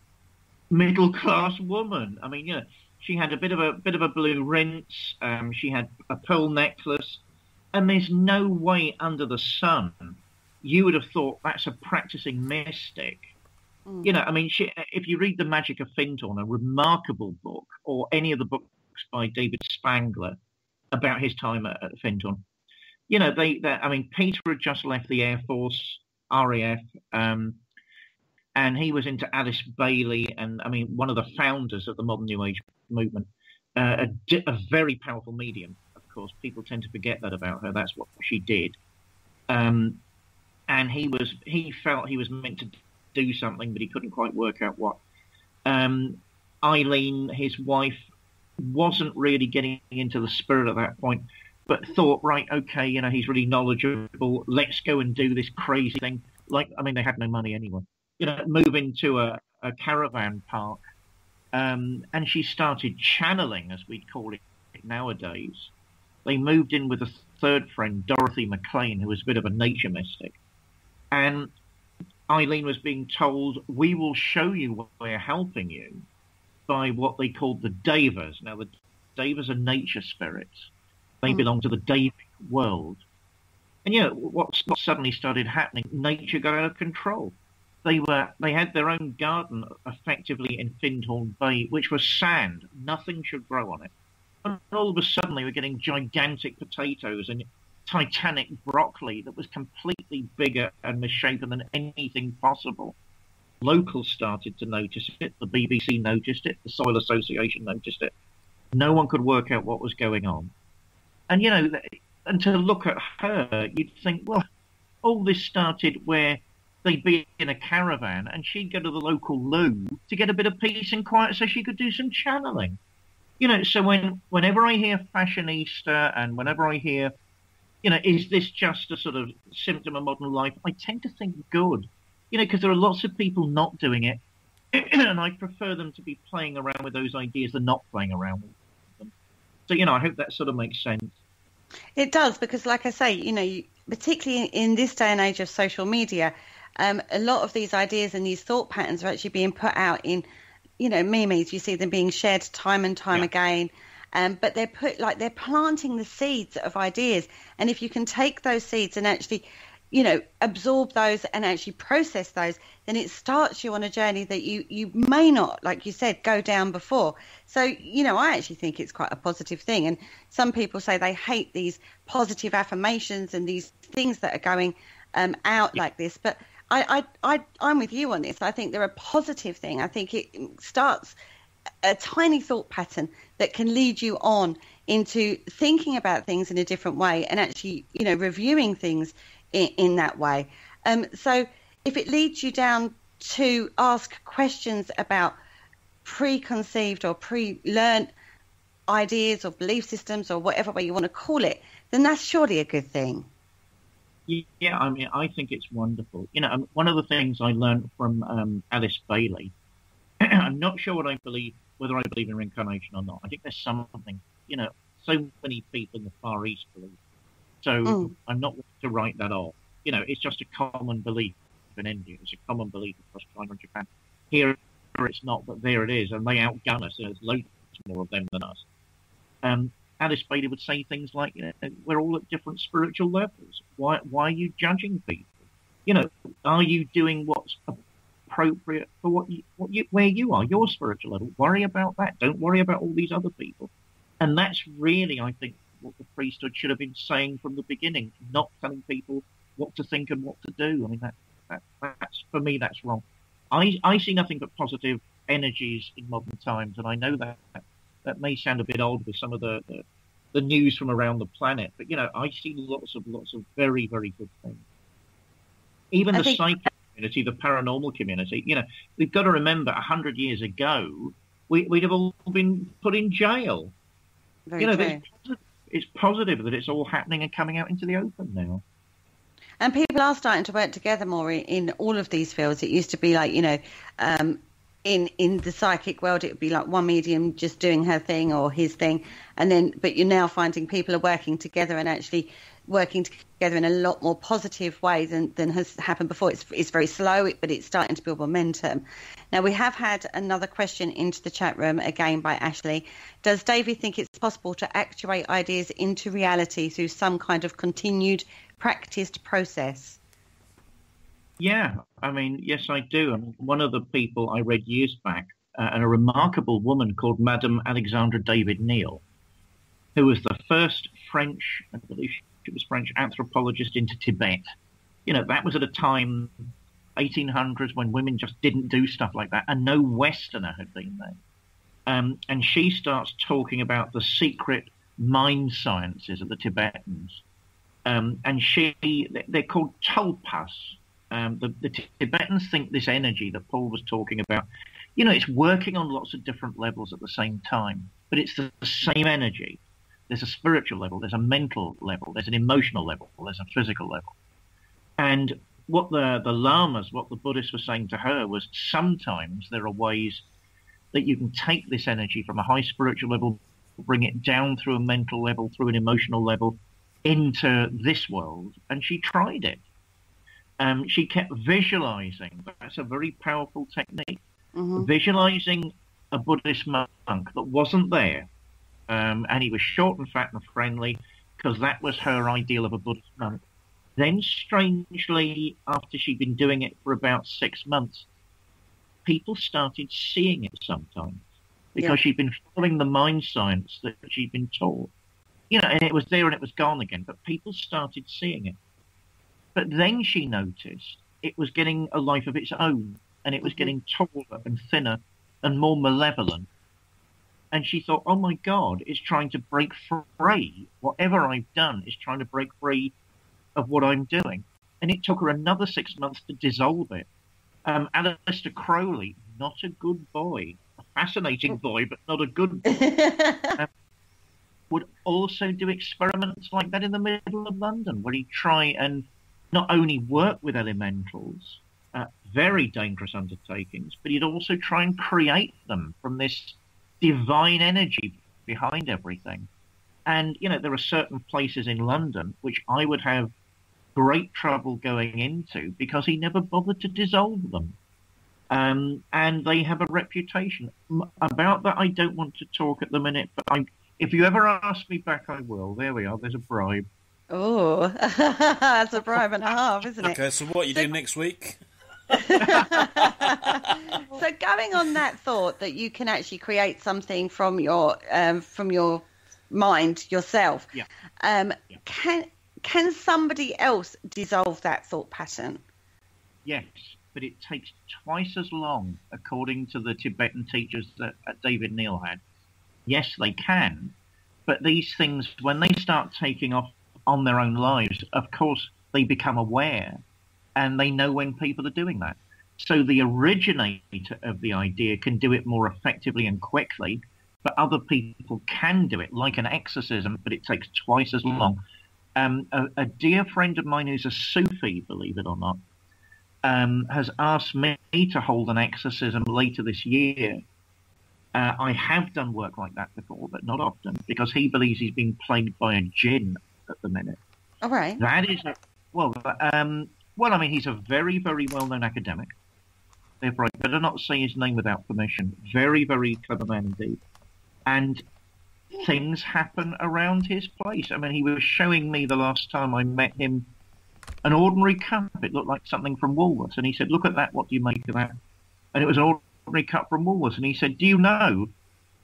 Speaker 4: middle-class woman. I mean, you know, she had a bit of a blue rinse. She had a pearl necklace. And there's no way under the sun you would have thought that's a practicing mystic. Mm. You know, I mean, if you read The Magic of Findhorn, a remarkable book, or any of the books by David Spangler about his time at Findhorn, you know, I mean, Peter had just left the Air Force, RAF, and he was into Alice Bailey, and I mean, one of the founders of the modern New Age movement, a very powerful medium. Of course, people tend to forget that about her. That's what she did. And he felt he was meant to do something, but he couldn't quite work out what. Eileen, his wife, wasn't really getting into the spirit at that point, but thought, right, okay, you know, he's really knowledgeable. Let's go and do this crazy thing. Like, I mean, they had no money anyway. You know, move into a caravan park. And she started channeling, as we'd call it nowadays. They moved in with a third friend, Dorothy McLean, who was a bit of a nature mystic. And Eileen was being told, we will show you we're helping you by what they called the Devas. Now, the Devas are nature spirits. They belong to the Devic world. And, you know, what suddenly started happening, nature got out of control. They had their own garden, effectively, in Findhorn Bay, which was sand. Nothing should grow on it. And all of a sudden, they were getting gigantic potatoes and titanic broccoli that was completely bigger and misshapen than anything possible. Locals started to notice it. The BBC noticed it. The Soil Association noticed it. No one could work out what was going on. And, you know, and to look at her, you'd think, well, all this started where they'd be in a caravan and she'd go to the local loo to get a bit of peace and quiet so she could do some channeling. You know, so whenever I hear fashionista and whenever I hear, you know, is this just a sort of symptom of modern life, I tend to think good, you know, because there are lots of people not doing it, and I prefer them to be playing around with those ideas than not playing around with them. So, you know, I hope that sort of makes sense.
Speaker 3: It does, because like I say, you know, particularly in this day and age of social media, a lot of these ideas and these thought patterns are actually being put out in, you know, memes. You see them being shared time and time again. But they're planting the seeds of ideas. And if you can take those seeds and actually, you know, absorb those and actually process those, then it starts you on a journey that you may not, like you said, go down before. So, you know, I actually think it's quite a positive thing. And some people say they hate these positive affirmations and these things that are going out like this. But I'm with you on this. I think they're a positive thing. I think it starts a tiny thought pattern that can lead you on into thinking about things in a different way and actually, you know, reviewing things in that way. So if it leads you down to ask questions about preconceived or pre-learned ideas or belief systems or whatever way you want to call it, then that's surely a good thing.
Speaker 4: Yeah, I mean, I think it's wonderful. You know, one of the things I learned from Alice Bailey, I'm not sure whether I believe in reincarnation or not. I think there's something, you know, so many people in the Far East believe. So I'm not willing to write that off. You know, it's just a common belief in India. It's a common belief across China and Japan. Here it's not, but there it is. And they outgun us. There's loads more of them than us. Alice Bailey would say things like, you know, we're all at different spiritual levels. Why are you judging people? You know, are you doing what's appropriate for where you are, your spiritual level? Worry about that. Don't worry about all these other people. And that's really, I think, what the priesthood should have been saying from the beginning, not telling people what to think and what to do. I mean, that's for me, that's wrong. I see nothing but positive energies in modern times, and I know that may sound a bit old with some of the news from around the planet, but you know, I see lots of very, very good things. Even the psychic community, the paranormal community. You know, we've got to remember 100 years ago, we'd have all been put in jail.
Speaker 3: Very true.
Speaker 4: It's positive that it's all happening and coming out into the open now.
Speaker 3: And people are starting to work together more in all of these fields. It used to be like, in the psychic world, it would be like one medium just doing her thing or his thing. But you're now finding people are working together and actually working together in a lot more positive way than has happened before. It's very slow, but it's starting to build momentum. Now, we have had another question into the chat room, again by Ashley. Does Davey think it's possible to actuate ideas into reality through some kind of continued practiced process?
Speaker 4: Yeah, I mean, yes, I do. And one of the people I read years back, a remarkable woman called Madame Alexandra David Neal, who was the first French, I believe she was French, anthropologist into Tibet. You know, that was at a time, 1800s, when women just didn't do stuff like that, and no Westerner had been there. And she starts talking about the secret mind sciences of the Tibetans. And they're called tulpas. The Tibetans think this energy that Paul was talking about, you know, it's working on lots of different levels at the same time, but it's the same energy. There's a spiritual level, there's a mental level, there's an emotional level, there's a physical level. And what the lamas, what the Buddhists were saying to her was sometimes there are ways that you can take this energy from a high spiritual level, bring it down through a mental level, through an emotional level, into this world. And she tried it. She kept visualizing. That's a very powerful technique. Mm-hmm. Visualizing a Buddhist monk that wasn't there. And he was short and fat and friendly, because that was her ideal of a Buddhist monk. Then, strangely, after she'd been doing it for about 6 months, people started seeing it sometimes, because she'd been following the mind science that she'd been taught. You know, and it was there and it was gone again, but people started seeing it. But then she noticed it was getting a life of its own, and it was getting taller and thinner and more malevolent. And she thought, oh my God, it's trying to break free. Whatever I've done is trying to break free of what I'm doing. And it took her another 6 months to dissolve it. Aleister Crowley, not a good boy, a fascinating boy, but not a good boy, would also do experiments like that in the middle of London, where he'd try and not only work with elementals, very dangerous undertakings, but he'd also try and create them from this divine energy behind everything. And, you know, there are certain places in London which I would have great trouble going into because he never bothered to dissolve them. And they have a reputation. About that, I don't want to talk at the minute, but if you ever ask me back, I will. There we are. There's a bribe.
Speaker 3: Oh, that's a bribe and a half, isn't it?
Speaker 2: Okay, so what are you doing next week?
Speaker 3: So going on that thought that you can actually create something from your mind yourself, can somebody else dissolve that thought pattern?
Speaker 4: Yes, but it takes twice as long, according to the Tibetan teachers that David Neal had. Yes, they can, but these things, when they start taking off on their own lives, of course, they become aware, and they know when people are doing that. So the originator of the idea can do it more effectively and quickly, but other people can do it, like an exorcism, but it takes twice as long. A dear friend of mine who's a Sufi, believe it or not, has asked me to hold an exorcism later this year. I have done work like that before, but not often, because he believes he's being plagued by a jinn at the minute.
Speaker 3: All right.
Speaker 4: That is, I mean, he's a very, very well-known academic. Therefore, I better not say his name without permission. Very, very clever man indeed. And things happen around his place. I mean, he was showing me the last time I met him an ordinary cup. It looked like something from Woolworths. And he said, look at that, what do you make of that? And it was an ordinary cup from Woolworths. And he said, do you know,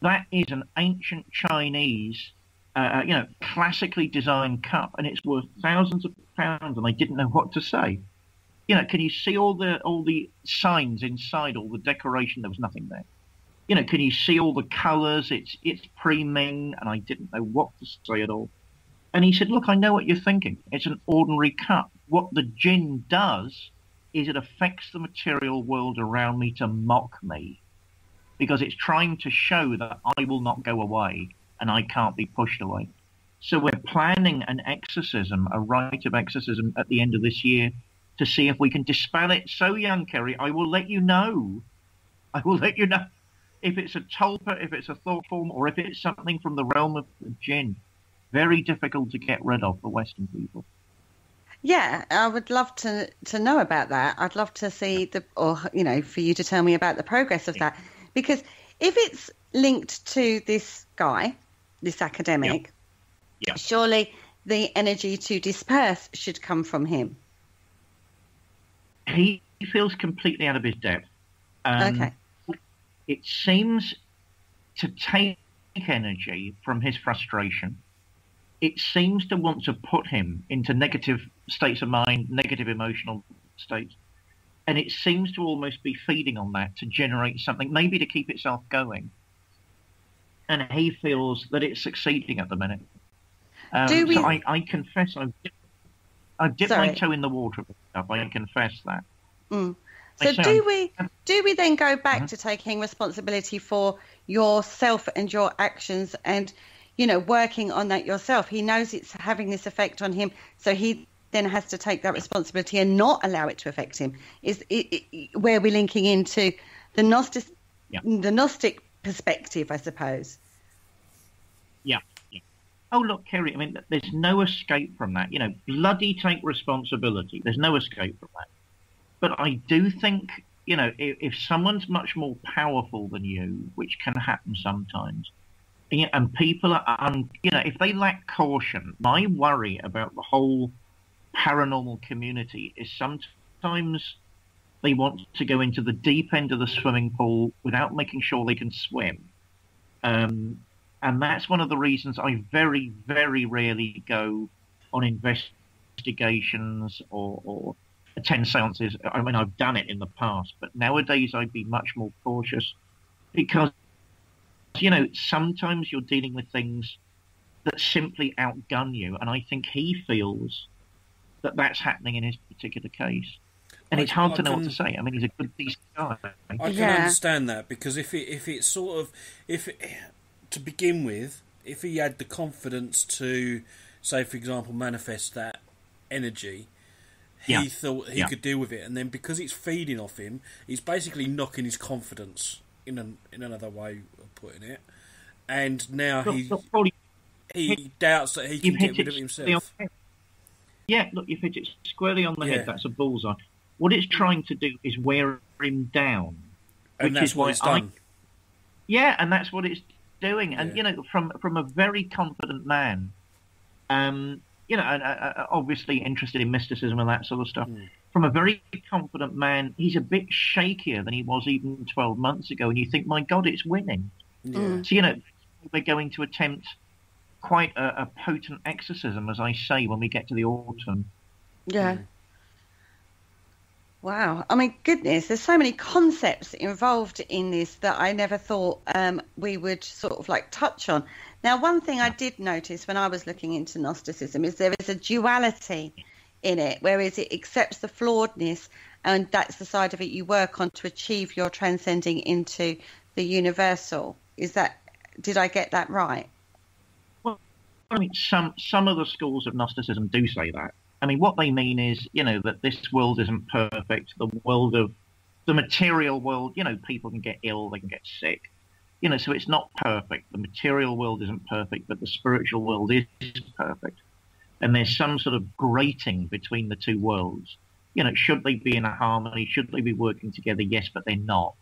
Speaker 4: that is an ancient Chinese, classically designed cup, and it's worth thousands of pounds, and I didn't know what to say. You know, can you see all the signs inside, all the decoration? There was nothing there. You know, can you see all the colours? It's pre-Ming, and I didn't know what to say at all. And he said, look, I know what you're thinking. It's an ordinary cup. What the jinn does is it affects the material world around me to mock me, because it's trying to show that I will not go away and I can't be pushed away. So we're planning an exorcism, a rite of exorcism at the end of this year to see if we can dispel it. So, young Kerry, I will let you know. I will let you know if it's a tulpa, if it's a thought form, or if it's something from the realm of the jinn. Very difficult to get rid of for Western people.
Speaker 3: Yeah, I would love to know about that. I'd love to see for you to tell me about the progress of that. Because if it's linked to this guy, this academic, surely the energy to disperse should come from him.
Speaker 4: He feels completely out of his depth.
Speaker 3: Okay.
Speaker 4: It seems to take energy from his frustration. It seems to want to put him into negative states of mind, negative emotional states. And it seems to almost be feeding on that to generate something, maybe to keep itself going. And he feels that it's succeeding at the minute. So I confess I've dipped my toe in the water with stuff. I confess that.
Speaker 3: Mm. So do we then go back to taking responsibility for yourself and your actions and, working on that yourself? He knows it's having this effect on him, so he then has to take that responsibility and not allow it to affect him. Is where we're linking into the Gnostic perspective, I suppose. Yeah.
Speaker 4: Oh, look, Kerry, I mean, there's no escape from that. Bloody take responsibility. There's no escape from that. But I do think, if someone's much more powerful than you, which can happen sometimes, and people are, if they lack caution, my worry about the whole paranormal community is sometimes they want to go into the deep end of the swimming pool without making sure they can swim. And that's one of the reasons I very, very rarely go on investigations or attend seances. I mean, I've done it in the past, but nowadays I'd be much more cautious because, sometimes you're dealing with things that simply outgun you. And I think he feels that that's happening in his particular case. And it's hard to know what to say. I mean, he's a good, decent guy.
Speaker 2: I can understand that, because if to begin with, if he had the confidence to, say, for example, manifest that energy, he thought he could deal with it, and then because it's feeding off him, he's basically knocking his confidence in another way of putting it, and now he doubts that he can get rid of himself.
Speaker 4: Yeah, look, if it's squarely on the head, that's a bullseye. What it's trying to do is wear him down,
Speaker 2: and that's what it's done.
Speaker 4: And that's what it's doing. And from a very confident man, obviously interested in mysticism and that sort of stuff. From a very confident man, he's a bit shakier than he was even 12 months ago. And you think, my God, it's winning. Yeah. So, we're going to attempt quite a potent exorcism, as I say, when we get to the autumn.
Speaker 3: Yeah. Wow. I mean, goodness, there's so many concepts involved in this that I never thought we would sort of touch on. Now, one thing I did notice when I was looking into Gnosticism is there is a duality in it, whereas it accepts the flawedness, and that's the side of it you work on to achieve your transcending into the universal. Did I get that right?
Speaker 4: Well, I mean, some of the schools of Gnosticism do say that. I mean, what they mean is, that this world isn't perfect. The world of the material world, people can get ill, they can get sick. So it's not perfect. The material world isn't perfect, but the spiritual world is perfect. And there's some sort of grating between the two worlds. Should they be in a harmony? Should they be working together? Yes, but they're not.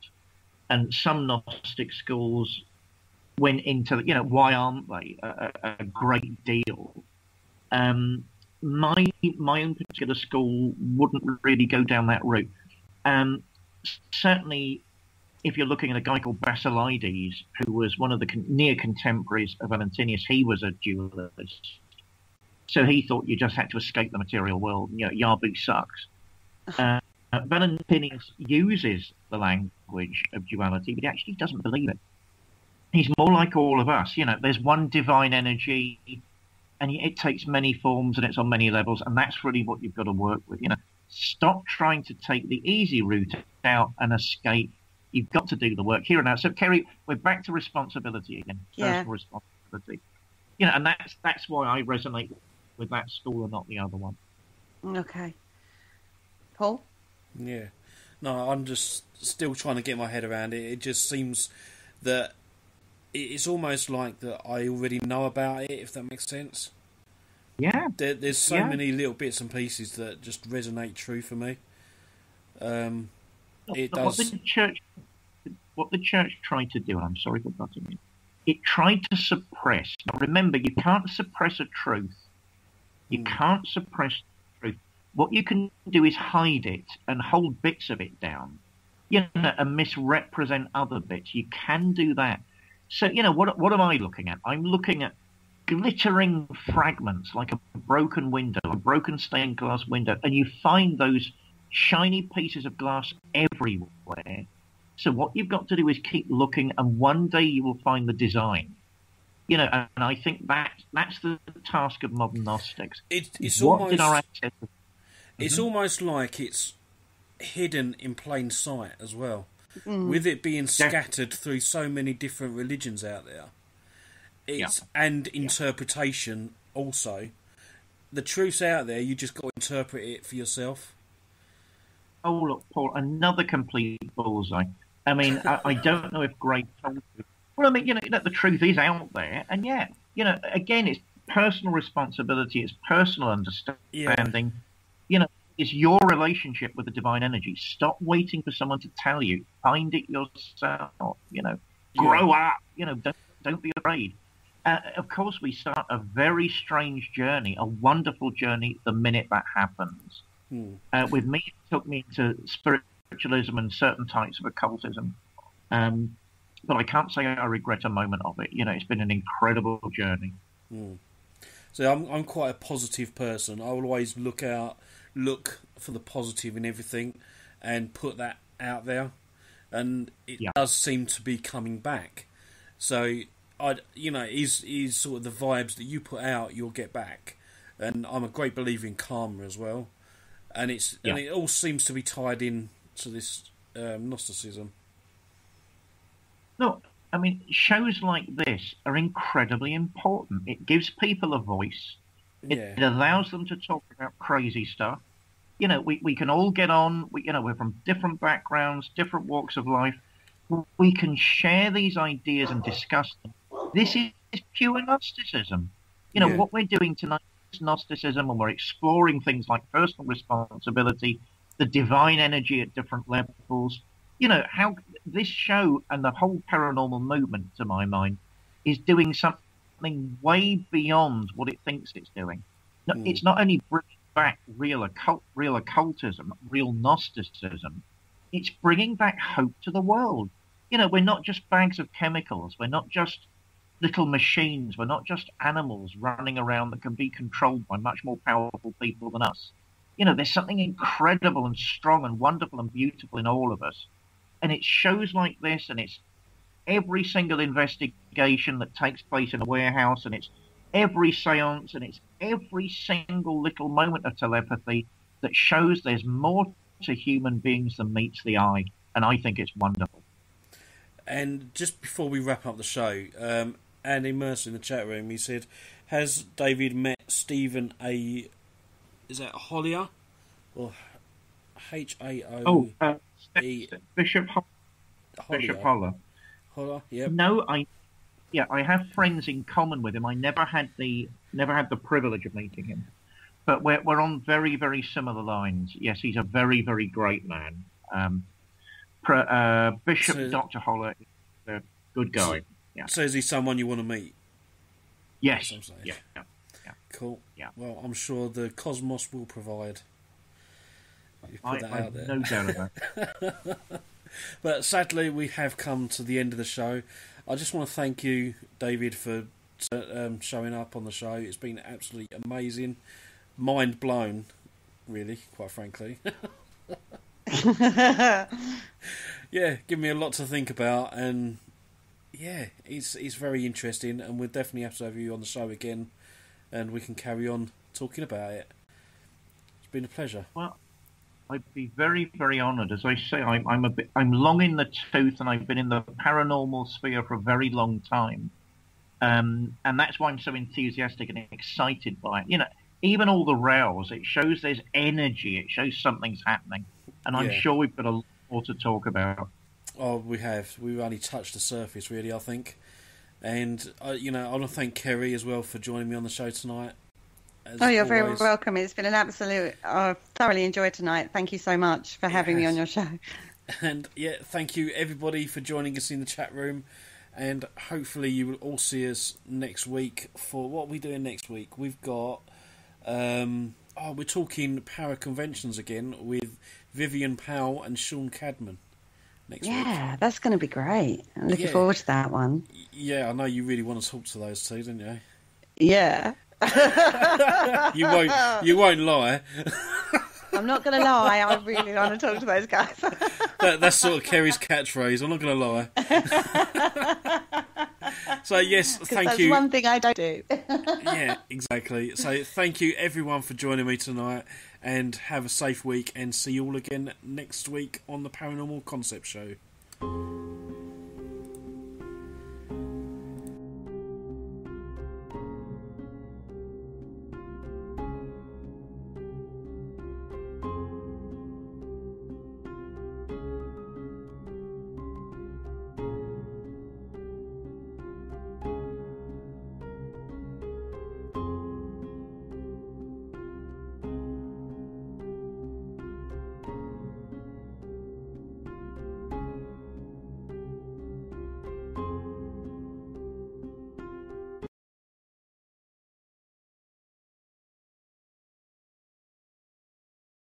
Speaker 4: And some Gnostic schools went into, why aren't they a great deal? My own particular school wouldn't really go down that route. Certainly, if you're looking at a guy called Basilides, who was one of the near contemporaries of Valentinius, he was a dualist. So he thought you just had to escape the material world. Yabu sucks. Valentinius uses the language of duality, but he actually doesn't believe it. He's more like all of us. There's one divine energy, and it takes many forms, and it's on many levels, and that's really what you've got to work with. Stop trying to take the easy route out and escape. You've got to do the work here and now. So, Kerry, we're back to responsibility again, personal responsibility. And that's why I resonate with that school and not the other one.
Speaker 3: Okay. Paul?
Speaker 2: Yeah. No, I'm just still trying to get my head around it. It just seems that it's almost like that I already know about it, if that makes sense.
Speaker 4: Yeah.
Speaker 2: There's so many little bits and pieces that just resonate true for me. It does.
Speaker 4: What the church tried to do, and I'm sorry for butting in, it tried to suppress. Now remember, you can't suppress a truth. You can't suppress the truth. What you can do is hide it and hold bits of it down, and misrepresent other bits. You can do that. So, what am I looking at? I'm looking at glittering fragments like a broken window, a broken stained glass window, and you find those shiny pieces of glass everywhere. So what you've got to do is keep looking, and one day you will find the design. And I think that's the task of modern Gnostics.
Speaker 2: It's
Speaker 4: almost
Speaker 2: like it's hidden in plain sight as well, with it being scattered through so many different religions out there. And interpretation also. The truth's out there, you just got to interpret it for yourself.
Speaker 4: Oh, look, Paul, another complete bullseye. I mean, I don't know if Greg told you. Well, I mean, the truth is out there. And again, it's personal responsibility, it's personal understanding. It's your relationship with the divine energy. Stop waiting for someone to tell you. Find it yourself, Grow up, don't be afraid. Of course, we start a very strange journey, a wonderful journey the minute that happens. With me, it took me into spiritualism and certain types of occultism. But I can't say I regret a moment of it. It's been an incredible journey.
Speaker 2: So I'm quite a positive person. I will always look for the positive in everything and put that out there. And it does seem to be coming back. So, is sort of the vibes that you put out, you'll get back. And I'm a great believer in karma as well. And and it all seems to be tied in to this Gnosticism.
Speaker 4: Look, I mean, shows like this are incredibly important. It gives people a voice. It allows them to talk about crazy stuff. We can all get on. We're from different backgrounds, different walks of life. We can share these ideas and discuss them. This is pure Gnosticism. What we're doing tonight is Gnosticism, and we're exploring things like personal responsibility, the divine energy at different levels. How this show and the whole paranormal movement, to my mind, is doing something way beyond what it thinks it's doing. No, it's not only bringing back real occultism, real Gnosticism, it's bringing back hope to the world. We're not just bags of chemicals. We're not just little machines. We're not just animals running around that can be controlled by much more powerful people than us. There's something incredible and strong and wonderful and beautiful in all of us. And it's shows like this, and it's every single investigation that takes place in a warehouse, and it's every seance, and it's every single little moment of telepathy that shows there's more to human beings than meets the eye. And I think it's wonderful.
Speaker 2: And just before we wrap up the show, Andy Mercer in the chat room, he said, has David met Stephen A... Is that Hollier? Or H-A-O...
Speaker 4: Bishop Holler.
Speaker 2: Holler, yeah.
Speaker 4: No, I have friends in common with him. I never had the privilege of meeting him, but we're on very, very similar lines. Yes, he's a very, very great man. Bishop Dr. Holler is a good guy.
Speaker 2: So is he someone you want to meet?
Speaker 4: Yes. Yeah.
Speaker 2: Cool.
Speaker 4: Yeah.
Speaker 2: Well, I'm sure the cosmos will provide.
Speaker 4: I have no doubt about it.
Speaker 2: But sadly, we have come to the end of the show. I just want to thank you, David, for showing up on the show. It's been absolutely amazing. Mind blown, really, quite frankly. Yeah, give me a lot to think about, and yeah, it's very interesting, and we'll definitely have to have you on the show again, and we can carry on talking about it. It's been a pleasure.
Speaker 4: Well, I'd be very, very honoured. As I say, I'm long in the tooth, and I've been in the paranormal sphere for a very long time. And that's why I'm so enthusiastic and excited by it. You know, even all the rows, it shows there's energy. It shows something's happening. And I'm sure we've got a lot more to talk about.
Speaker 2: Oh, we have. We've only touched the surface, really, I think. And, I want to thank Kerry as well for joining me on the show tonight.
Speaker 3: You're very welcome. It's been an absolute... I've thoroughly enjoyed tonight. Thank you so much for having me on your show.
Speaker 2: And, thank you, everybody, for joining us in the chat room. And hopefully you will all see us next week for... What are we doing next week? We've got... we're talking para conventions again with Vivian Powell and Sean Cadman next week.
Speaker 3: Yeah, that's going to be great. I'm looking forward to that one.
Speaker 2: Yeah, I know you really want to talk to those two, don't you?
Speaker 3: Yeah.
Speaker 2: You won't lie.
Speaker 3: I'm not going to lie. I really want to talk to those guys.
Speaker 2: That's sort of Kerry's catchphrase. I'm not going to lie. So yes, thank you.
Speaker 3: That's one thing I don't do.
Speaker 2: Yeah, exactly. So thank you everyone for joining me tonight, and have a safe week, and see you all again next week on the Paranormal Concept Show.